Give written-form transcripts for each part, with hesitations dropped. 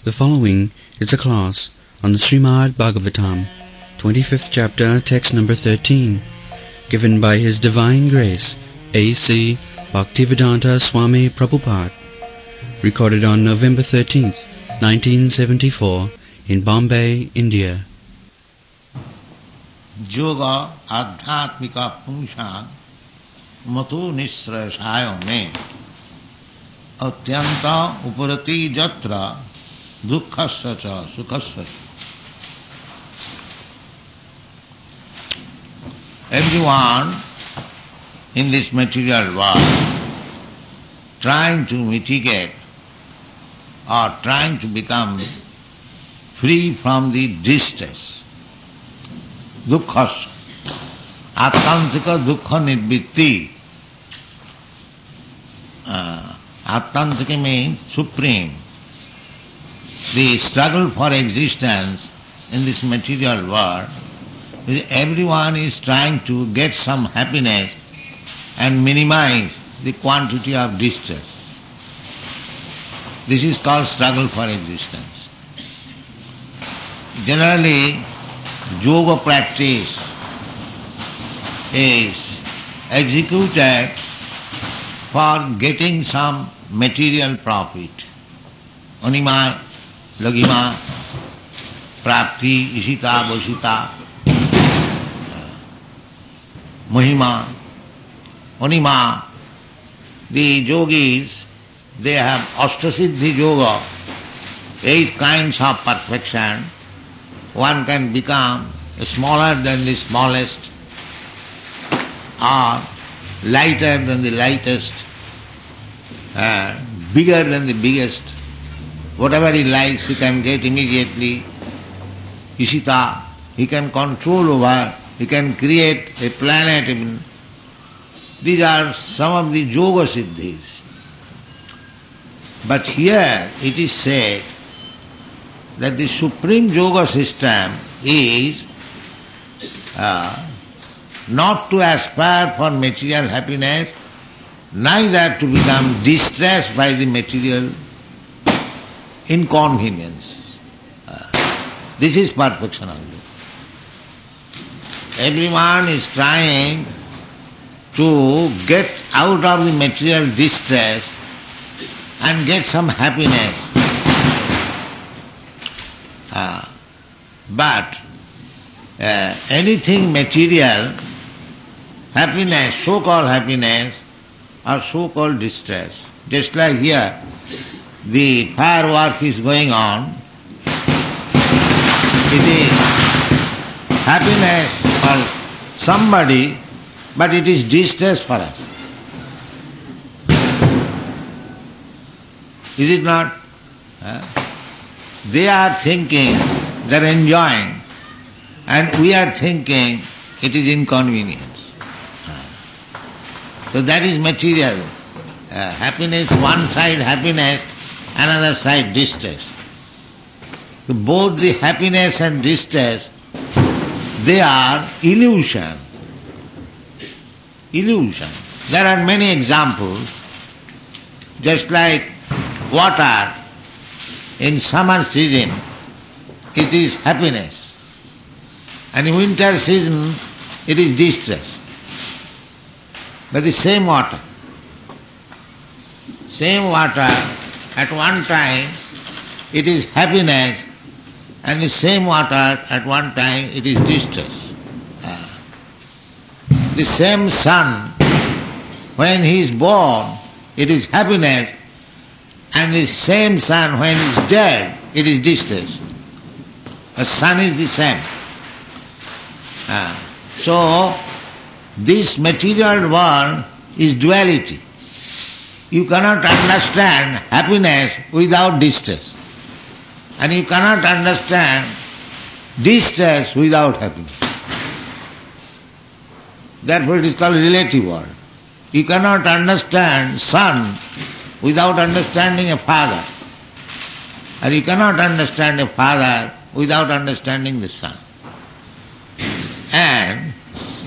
The following is a class on the Srimad Bhagavatam, 25th chapter, text number 13, given by His Divine Grace, A.C. Bhaktivedanta Swami Prabhupada, recorded on November 13th, 1974, in Bombay, India. Yoga Adhyatmika Pungshan Matu Nisrashayo Me Atyanta Uparati Jatra Dukkhasya Cha Sukhasya. Everyone in this material world trying to mitigate or trying to become free from the distress, dukkhasya, attantika dukkha nirvitti. Attantika means supreme. The struggle for existence in this material world, everyone is trying to get some happiness and minimize the quantity of distress. This is called struggle for existence. Generally, yoga practice is executed for getting some material profit. Anima, lagima, prapti, ishita, boshita, mahima, anima. The yogis, they have Ashtasiddhi yoga, 8 kinds of perfection. One can become smaller than the smallest, or lighter than the lightest, bigger than the biggest. Whatever he likes, he can get immediately. Ishita, he can control over, he can create a planet even. These are some of the yoga siddhis. But here it is said that the supreme yoga system is not to aspire for material happiness, neither to become distressed by the material inconveniences. This is perfection only. Everyone is trying to get out of the material distress and get some happiness. But anything material, happiness, so-called happiness or so-called distress, just like here, the firework is going on, it is happiness for somebody, but it is distress for us. Is it not? They are thinking they are enjoying, and we are thinking it is inconvenience. So that is material. Happiness, one side happiness, another side distress. So both the happiness and distress, they are illusion. Illusion. There are many examples, just like water in summer season, it is happiness, and in winter season, it is distress. But the same water, at one time, it is happiness, and the same water, at one time, it is distress. The same sun, when he is born, it is happiness, and the same sun, when he is dead, it is distress. The sun is the same. So, this material world is duality. You cannot understand happiness without distress. And you cannot understand distress without happiness. Therefore it is called relative world. You cannot understand son without understanding a father. And you cannot understand a father without understanding the son. And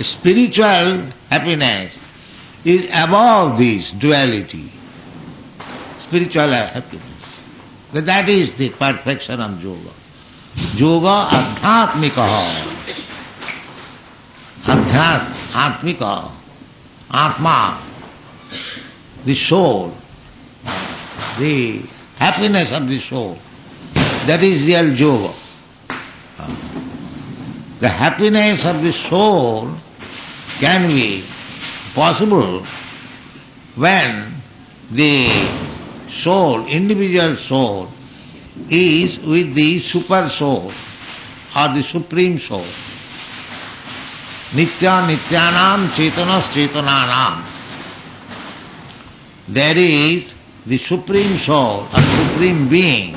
spiritual happiness is above this duality. Spiritual happiness. That is the perfection of yoga. Yoga adhyatmika. Atmika. Atma. The soul. The happiness of the soul. That is real yoga. The happiness of the soul can be possible when the soul, individual soul, is with the super soul or the supreme soul. Nitya nityanam chetanas chetananam. There is the supreme soul or supreme being.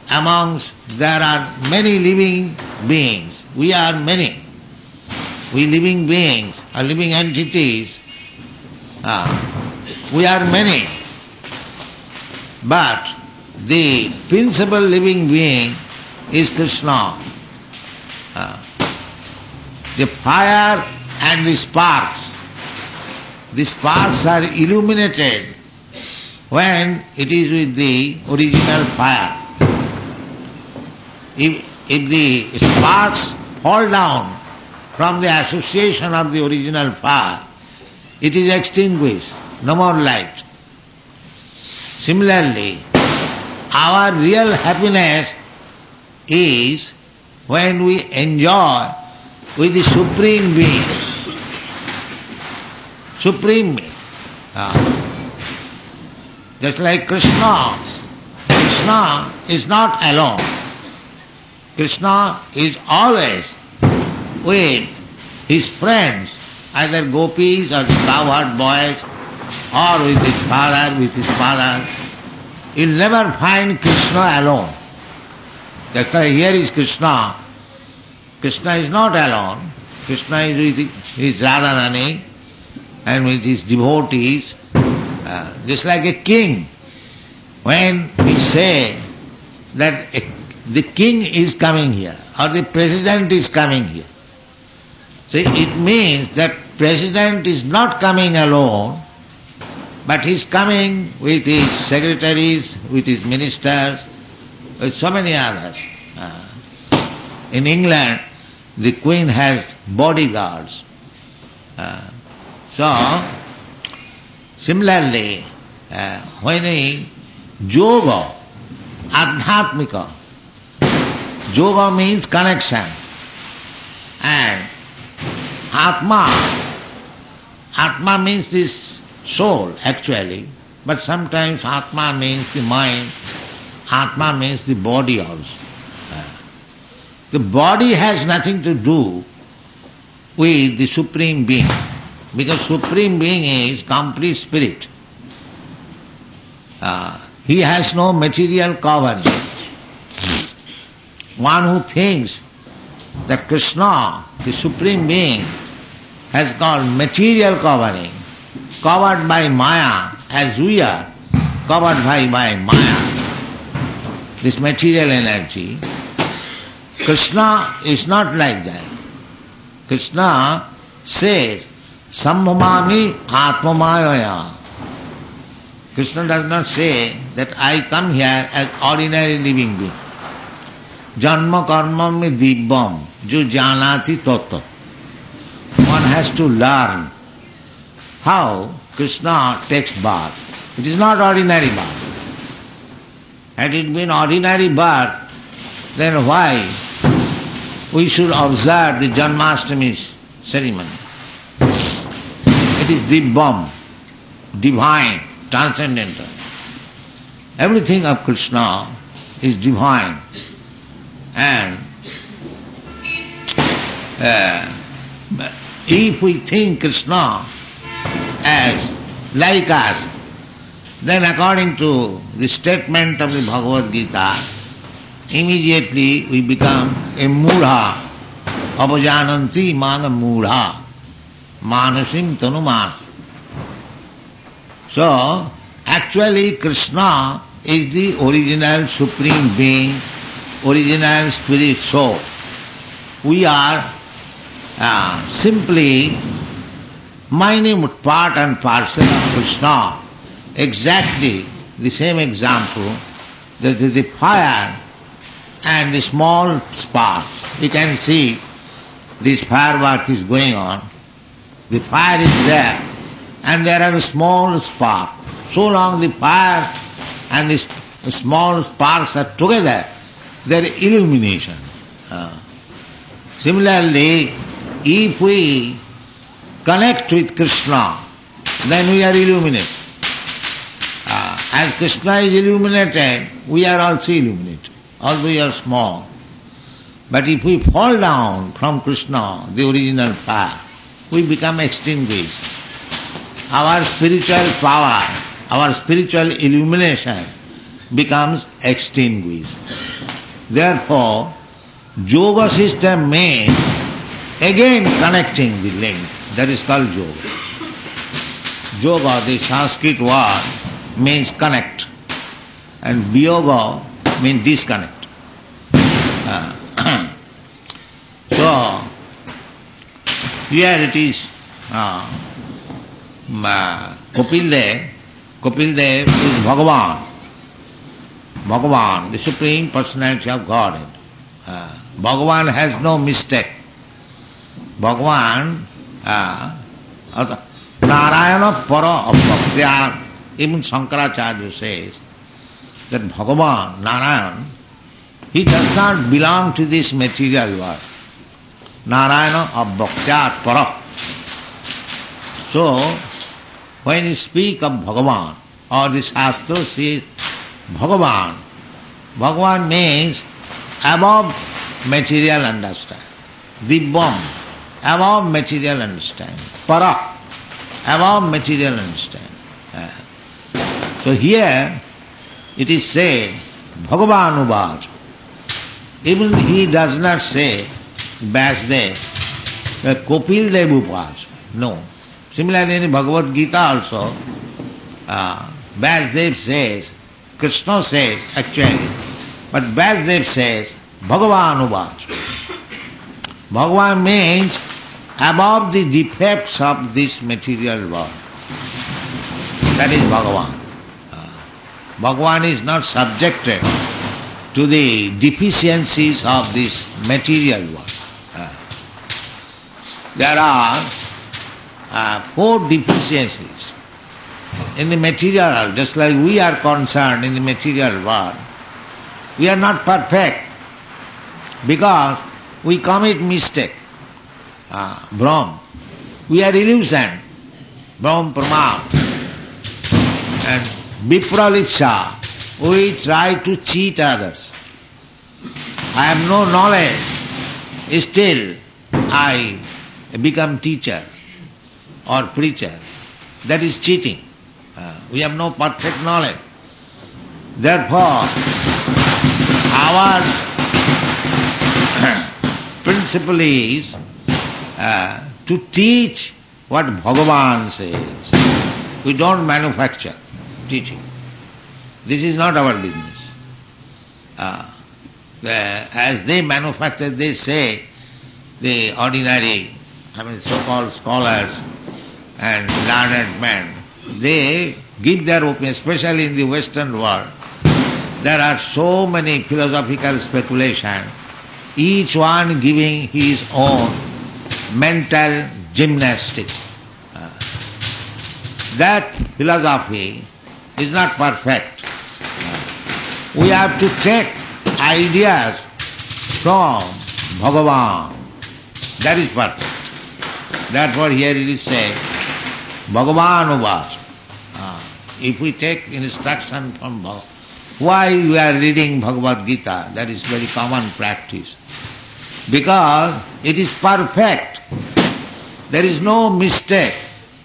Amongst there are many living beings. We are many. We living beings or living entities. We are many. But the principal living being is Krishna. The fire and the sparks are illuminated when it is with the original fire. If the sparks fall down from the association of the original fire, it is extinguished, no more light. Similarly, our real happiness is when we enjoy with the Supreme Being. Supreme Being. Just like Krishna. Krishna is not alone. Krishna is always with his friends, either gopis or cowherd boys, or with his father. You'll never find Krishna alone. That's why here is Krishna. Krishna is not alone. Krishna is with his Radharani and with his devotees, just like a king. When we say that the king is coming here or the president is coming here, so it means that president is not coming alone, but he is coming with his secretaries, with his ministers, with so many others. In England, the Queen has bodyguards. So, similarly, when we yoga, adhyatmika, yoga means connection, and atma means this soul actually, but sometimes atma means the mind, atma means the body also. The body has nothing to do with the Supreme Being, because Supreme Being is complete spirit. He has no material covering. One who thinks that Krishna, the Supreme Being, has got material covering, covered by Maya, as we are covered by Maya, this material energy. Krishna is not like that. Krishna says, Sambhamami Atmamayaya. Krishna does not say that I come here as ordinary living being. Janma karma me dibbam, jo janati tatta. One has to learn how Krishna takes birth. It is not ordinary birth. Had it been ordinary birth, then why we should observe the Janmashtami ceremony? It is dibbam, divine, transcendental. Everything of Krishna is divine. And if we think Krishna as like us, then according to the statement of the Bhagavad Gita, immediately we become a mudha, apajananti manga mudha, manasim tanumas. So, actually Krishna is the original Supreme Being, original spirit soul. We are simply minute part and parcel of Krishna. Exactly the same example the fire and the small spark. You can see this firework is going on. The fire is there and there are a small spark. So long the fire and the small sparks are together, there is illumination. Similarly, if we connect with Krishna, then we are illuminated. As Krishna is illuminated, we are also illuminated, although we are small. But if we fall down from Krishna, the original fire, we become extinguished. Our spiritual power, our spiritual illumination becomes extinguished. Therefore, yoga system means again connecting the link. That is called yoga. Yoga, the Sanskrit word, means connect, and viyoga means disconnect. So, here it is Kapildev. Kapildev is Bhagavan. Bhagavan, the Supreme Personality of Godhead. Bhagavan has no mistake. Bhagavan, Narayana para abhaktya. Even Shankaracharya says that Bhagavan, Narayan, he does not belong to this material world. Narayana abhaktya para. So, when you speak of Bhagavan, or the Shastra says Bhagavan, Bhagavan means above material understanding. Divyam, above material understanding. Para, above material understanding. So here it is said, Bhagavan Uvacha. Even he does not say Vyasdev, Kapildev Uvacha. No. Similarly in Bhagavad Gita also, Vyasdev says, Krishna says actually, but Vyasdev says, Bhagavan Uvacha. Bhagavan means above the defects of this material world. That is Bhagavan. Bhagavan is not subjected to the deficiencies of this material world. There are 4 deficiencies in the material world, just like we are concerned in the material world. We are not perfect because we commit mistake. Brahm. We are illusion. Brahm Pramad. And Vipralipsa, we try to cheat others. I have no knowledge, still I become teacher or preacher. That is cheating. We have no perfect knowledge. Therefore, our principle is to teach what Bhagavan says. We don't manufacture teaching. This is not our business. As they manufacture, they say, the ordinary, so-called scholars and learned men, they give their opinion, especially in the Western world. There are so many philosophical speculations, each one giving his own mental gymnastics. That philosophy is not perfect. We have to take ideas from Bhagavan. That is perfect. Therefore here it is said, Bhagavan Uvacha. If we take instruction from Bhagavan, why we are reading Bhagavad Gita? That is very common practice. Because it is perfect. There is no mistake.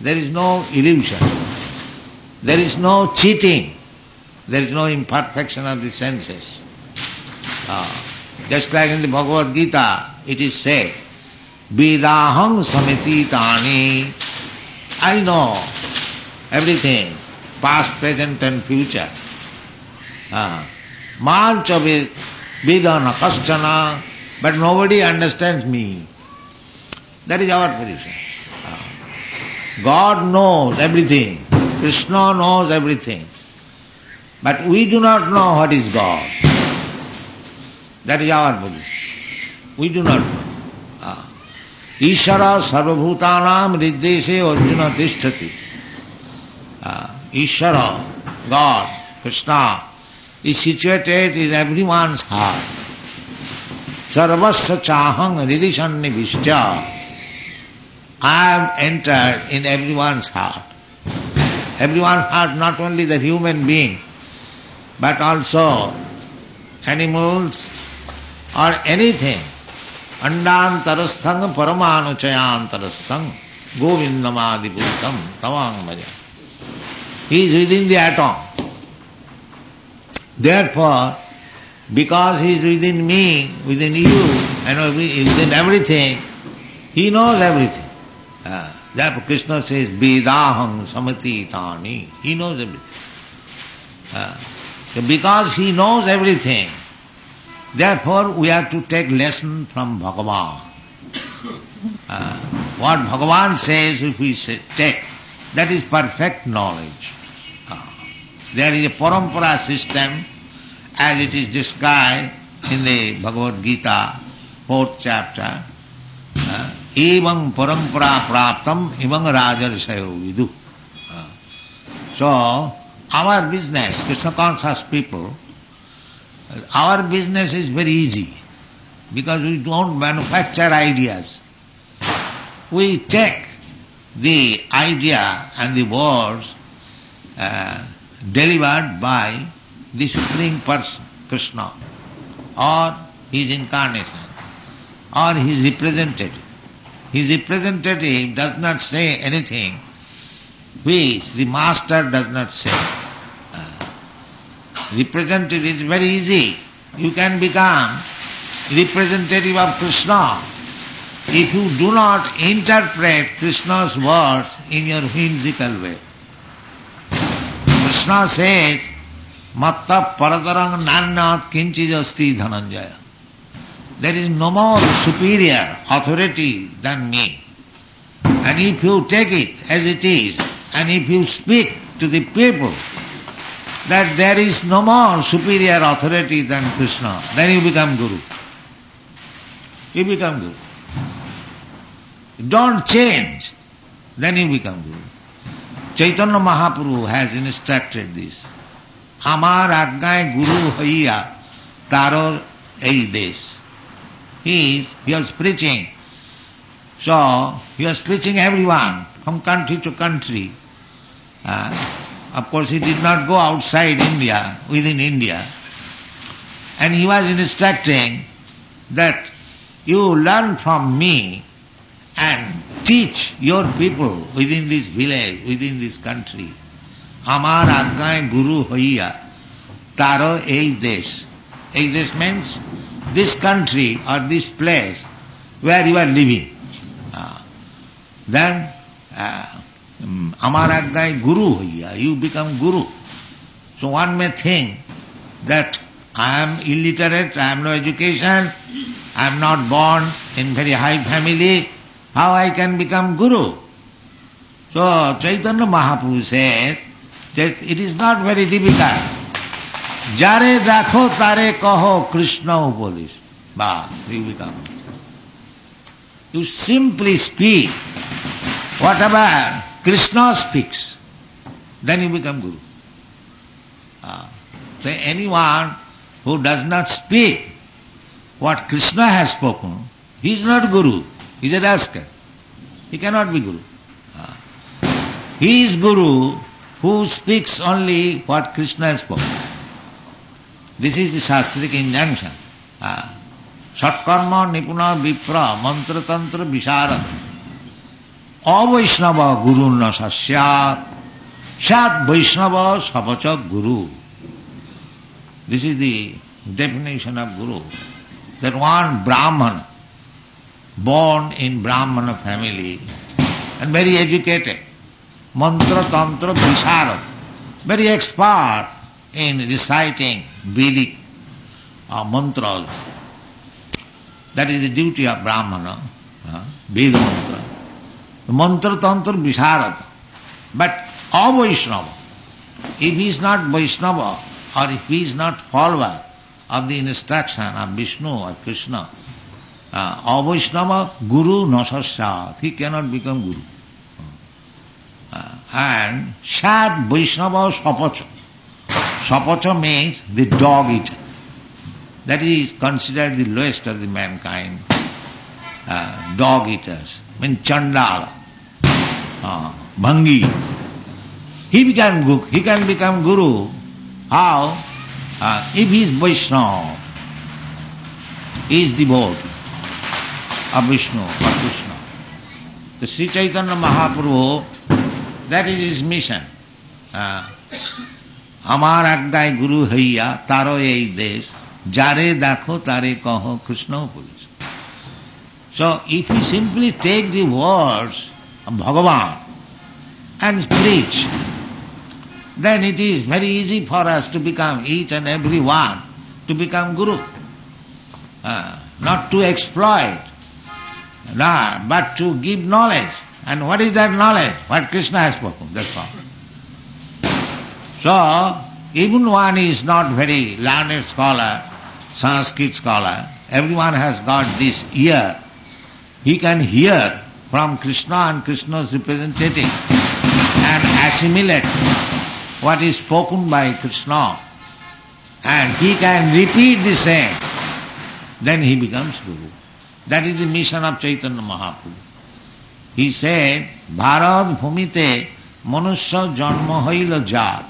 There is no illusion. There is no cheating. There is no imperfection of the senses. Just like in the Bhagavad Gita, it is said, Vedaham samiti tani. I know everything, past, present and future. Mancha vedana kaschana, but nobody understands me. That is our position. God knows everything. Krishna knows everything. But we do not know what is God. That is our position. We do not know. Ishara sarvabhutanam riddeshe arjuna tishtati. Ishara, God, Krishna, is situated in everyone's heart. Sarvasya chahang ridisannivishya. I have entered in everyone's heart. Everyone's heart, not only the human being, but also animals or anything. Andantarasthang paramanuchayantarasthang govindamadipurusham tamang bhaja. He is within the atom. Therefore, because he is within me, within you, and within everything, he knows everything. Therefore Krishna says, Vedaham samatitani. He knows everything. So because he knows everything, therefore we have to take lesson from Bhagavan. What Bhagavan says, if we take, that is perfect knowledge. There is a parampara system, as it is described in the Bhagavad Gita, 4th chapter. Evang parampara praptam evang rajarsayo vidu. So, our business, Krishna conscious people, our business is very easy because we don't manufacture ideas. We take the idea and the words delivered by the Supreme Person, Krishna, or his incarnation, or his representative. His representative does not say anything which the master does not say. Representative is very easy. You can become representative of Krishna if you do not interpret Krishna's words in your whimsical way. Krishna says, Matta paradarang nanyat kinchijasti dhananjaya. There is no more superior authority than me. And if you take it as it is, and if you speak to the people that there is no more superior authority than Krishna, then you become Guru. You become Guru. Don't change, then you become Guru. Chaitanya Mahaprabhu has instructed this. Amar agnay guru haiya taro ei desh. He was preaching. So, he was preaching everyone from country to country. Of course, he did not go outside India, within India. And he was instructing that you learn from me and teach your people within this village, within this country. Amar agnay guru haiya taro ei desh. Ei desh means this country or this place where you are living. Then Amar agnay guru haiya, you become guru. So one may think that I am illiterate, I have no education, I am not born in very high family, how I can become guru? So Chaitanya Mahaprabhu says that it is not very difficult. Jare dakho tare kaho Krishna upadis. Bas, you become. You simply speak whatever Krishna speaks, then you become Guru. So anyone who does not speak what Krishna has spoken, he is not Guru. He is a rascal. He cannot be Guru. He is Guru who speaks only what Krishna has spoken. This is the Shastric injunction. Satkarma nipuna vipra mantra tantra visharad avaishnava guru na sasyat shat vaishnava sapacha guru. This is the definition of Guru. That one Brahmana, born in Brahmana family and very educated, mantra tantra visharad, very expert in reciting Vedic mantras. That is the duty of Brahmana, Veda mantra. Mantra tantra visharad. But a Vaishnava, if he is not Vaishnava, or if he is not follower of the instruction of Vishnu or Krishna, Avaishnava Guru Nasasat, he cannot become Guru. And Shat Vaishnava Sapacha. Sapacha means the dog eater. That is considered the lowest of the mankind. Dog eaters, mean Chandala, Bhangi. He can become Guru. How? If he is Vaishnava, he is devout of Vishnu or Krishna. The Sri Chaitanya Mahaprabhu, that is his mission. Amar aggai Guru haiya taro ei desh, jare dakho tare kaho Krishna police. So if you simply take the words of Bhagavan and preach, then it is very easy for us to become, each and every one, to become Guru. Not to exploit, but to give knowledge. And what is that knowledge? What Krishna has spoken, that's all. So, even one is not very learned scholar, Sanskrit scholar, everyone has got this ear. He can hear from Krishna and Krishna's representative and assimilate what is spoken by Krishna, and he can repeat the same, then he becomes Guru. That is the mission of Chaitanya Mahaprabhu. He said, Bharat bhumite manusya janma hoila jar,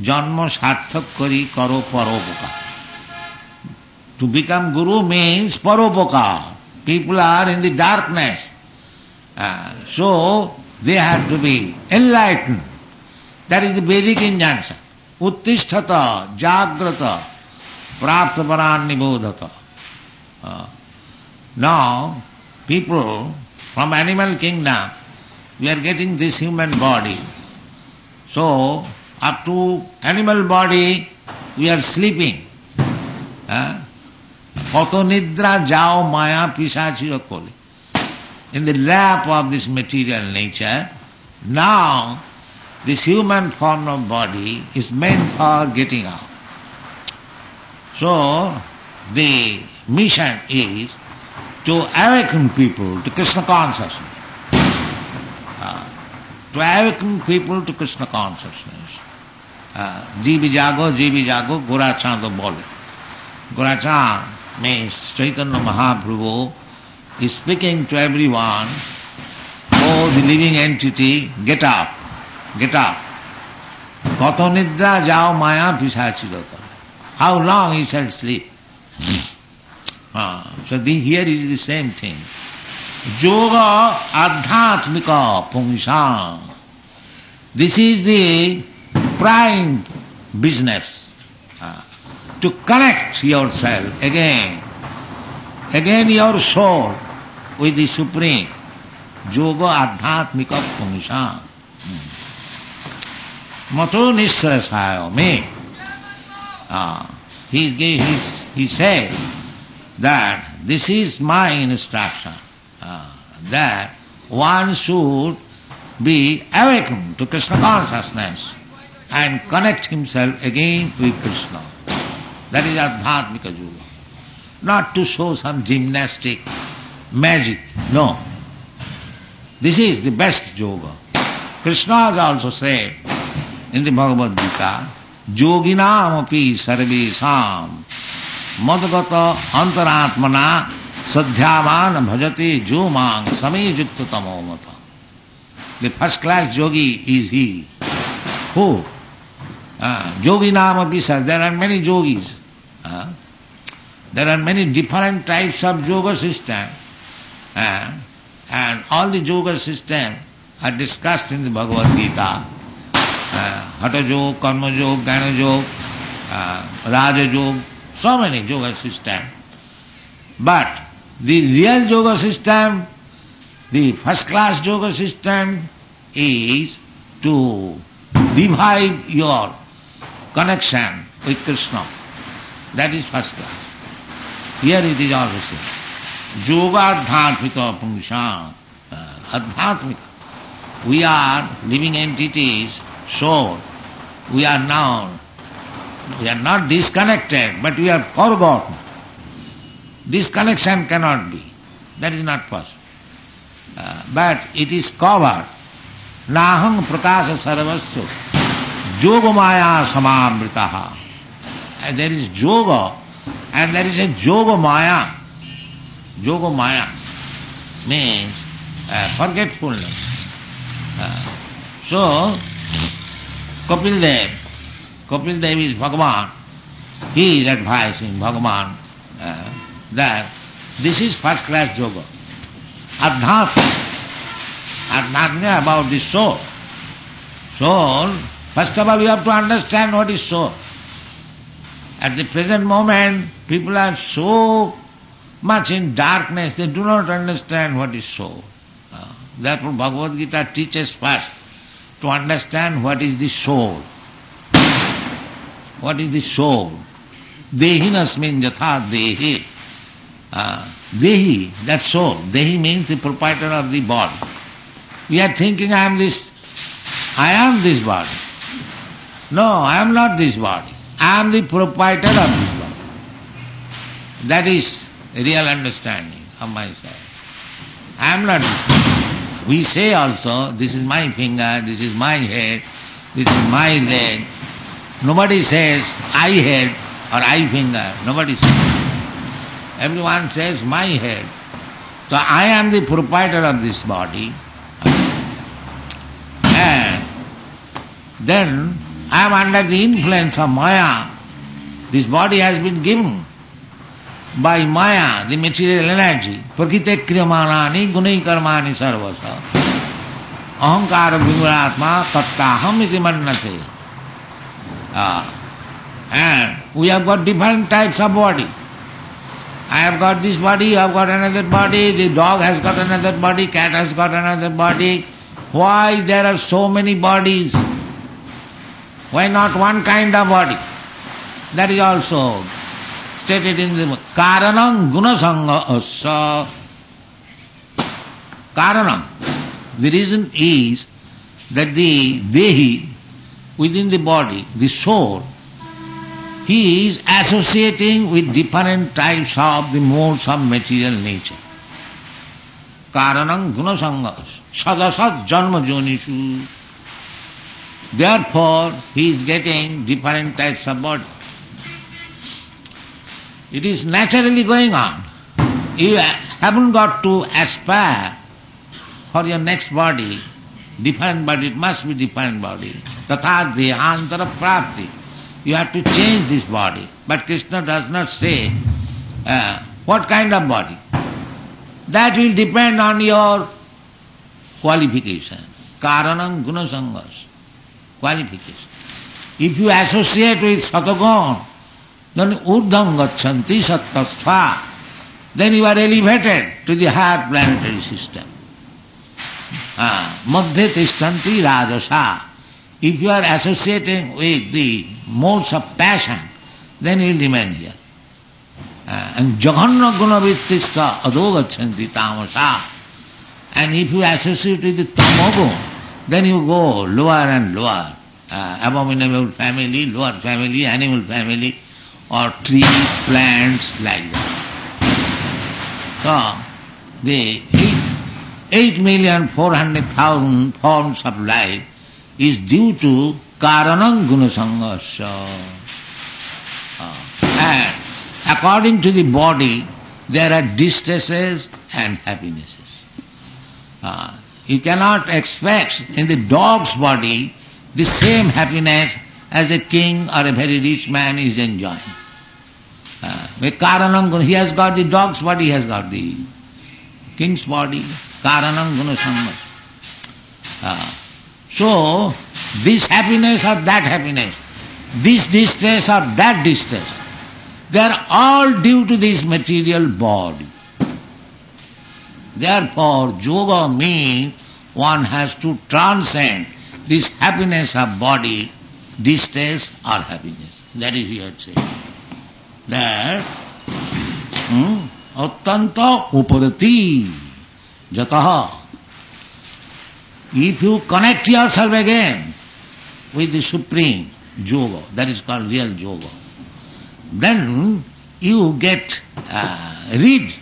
janma sarthak kari karo parupakar. To become Guru means parupakar. People are in the darkness. So they have to be enlightened. That is the Vedic injunction. Uttisthata, jagrata, praptaparan nibodhata. Now, people from animal kingdom, we are getting this human body. So, up to animal body, we are sleeping. Koto nidra jao maya pisachira koli. In the lap of this material nature, now this human form of body is meant for getting out. So, the mission is to awaken people to Krishna consciousness. To awaken people to Krishna consciousness. Jivi jago, Gora Chand bole. Gora Chand means Chaitanya Mahaprabhu is speaking to everyone, oh the living entity, get up, get up. Kato nidra jao maya pisachira. How long he shall sleep? So here is the same thing. Yoga adhyatmika pungsam. This is the prime business. To connect yourself again your soul with the Supreme. Yoga adhyatmika pungsam. Mato nisrasayo me. He said that this is my instruction, that one should be awakened to Krishna consciousness and connect himself again with Krishna. That is Adhyatmika Yoga. Not to show some gymnastic magic, no. This is the best yoga. Krishna has also said in the Bhagavad Gita, Yoginam api sarvesam madgata antaratmana sadhyavan bhajate jomang samejukta tamomata. The first class yogi is he. Who? Yoginam api sarvesam. There are many yogis. There are many different types of yoga system. And all the yoga system are discussed in the Bhagavad Gita. Hatha Yoga, Karma Yoga, Jnana Yoga, Raja Yoga, so many yoga systems. But the real yoga system, the first class yoga system is to revive your connection with Krishna. That is first class. Here it is also said. Yoga adhyatmika pungsam. Adhyatmika. We are living entities, soul. We are now We are not disconnected, but we are forgotten. Disconnection cannot be. That is not possible. But it is covered. Nahang prakasha sarvasya yoga maya samamritaha. And there is yoga and there is a yoga maya. Yoga maya means forgetfulness. So, Kapil Dev is Bhagavan. He is advising Bhagavan that this is first class yoga. Adhyatma about the soul. Soul, first of all you have to understand what is soul. At the present moment, people are so much in darkness, they do not understand what is soul. Therefore Bhagavad Gita teaches first to understand what is the soul. What is the soul? Dehinasmin yatha dehi. Dehi, that soul. Dehi means the proprietor of the body. We are thinking I am this body. No, I am not this body. I am the proprietor of this body. That is real understanding of myself. I am not this body. We say also, this is my finger, this is my head, this is my leg. Nobody says I head or I finger. Nobody says. Everyone says my head. So I am the proprietor of this body. And then I am under the influence of Maya. This body has been given by Maya, the material energy. Prakite kriyamanani gunai karmani sarvasa. Ahankara vimuratma tattaham iti mannate. And we have got different types of body. I have got this body, you have got another body, the dog has got another body, cat has got another body. Why there are so many bodies? Why not one kind of body? That is also stated in the Karanam Gunasanga Asa. Karanam. The reason is that the Dehi, within the body, the soul, he is associating with different types of the modes of material nature. Karanam Gunasangas. Sadasat Janma Jonishu. Therefore, he is getting different types of body. It is naturally going on. You haven't got to aspire for your next body, different body, it must be different body. Tatha dehantara prapti. You have to change this body. But Krishna does not say what kind of body. That will depend on your qualification. Karanam gunasangas. Qualification. If you associate with Satagun, then urdham gachanti sattastha, then you are elevated to the higher planetary system. Madhya tishtanti rajasa. If you are associating with the modes of passion, then you will remain here. And jaghanna gunavittista adogachanti tamasa. And if you associate with the tamogun, then you go lower and lower. Abominable family, lower family, animal family, or trees, plants, like that. So, the 8,400,000 forms of life is due to karanam gunasangasya. And according to the body, there are distresses and happinesses. You cannot expect in the dog's body the same happiness as a king or a very rich man is enjoying. With karanam, he has got the dog's body, he has got the king's body, karanam gunasangasya. So, this happiness or that happiness, this distress or that distress, they are all due to this material body. Therefore, yoga means one has to transcend this happiness of body, distress or happiness. That is here said. That attanta uparati jataha. If you connect yourself again with the Supreme, yoga. That is called real yoga. Then you get rid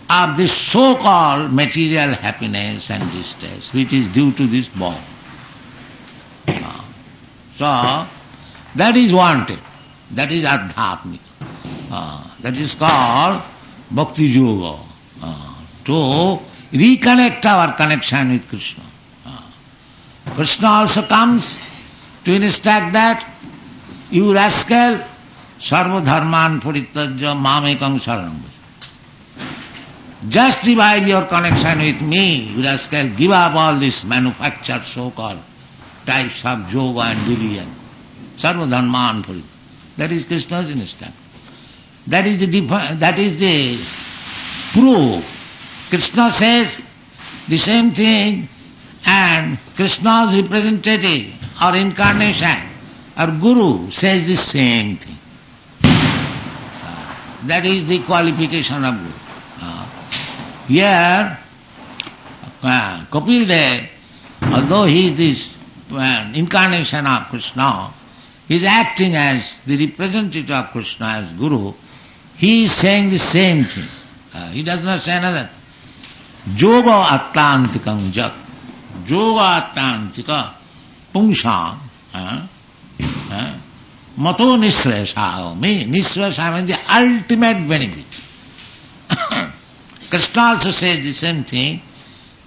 of this so-called material happiness and distress which is due to this body. So, that is wanted. That is adhyatmik. That is called bhakti yoga. To reconnect our connection with Krishna. Krishna also comes to instruct that, you rascal, sarva dharman parityajya mamekam saranam. Just revive your connection with me, you rascal, give up all this manufactured so-called types of yoga and religion. Sarva dharman parityajya. That is Krishna's instruction. That is the proof. Krishna says the same thing, and Krishna's representative or incarnation or Guru says the same thing. That is the qualification of Guru. Here, Kapil Dev, although he is this incarnation of Krishna, he is acting as the representative of Krishna as Guru. He is saying the same thing. He does not say another. Yoga atlantikam jat. Yoga atlantika pungsam. Mato nisresa. Nisresa means the ultimate benefit. Krishna also says the same thing,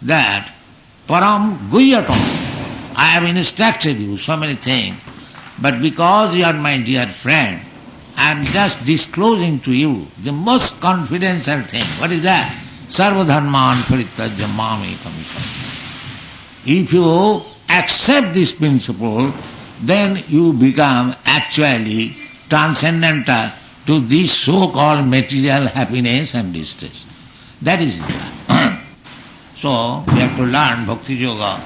that param guyatam. I have instructed you so many things, but because you are my dear friend, I am just disclosing to you the most confidential thing. What is that? Sarva dharman parityajya mamekam saranam. If you accept this principle, then you become actually transcendental to this so-called material happiness and distress. That is it. So, we have to learn bhakti yoga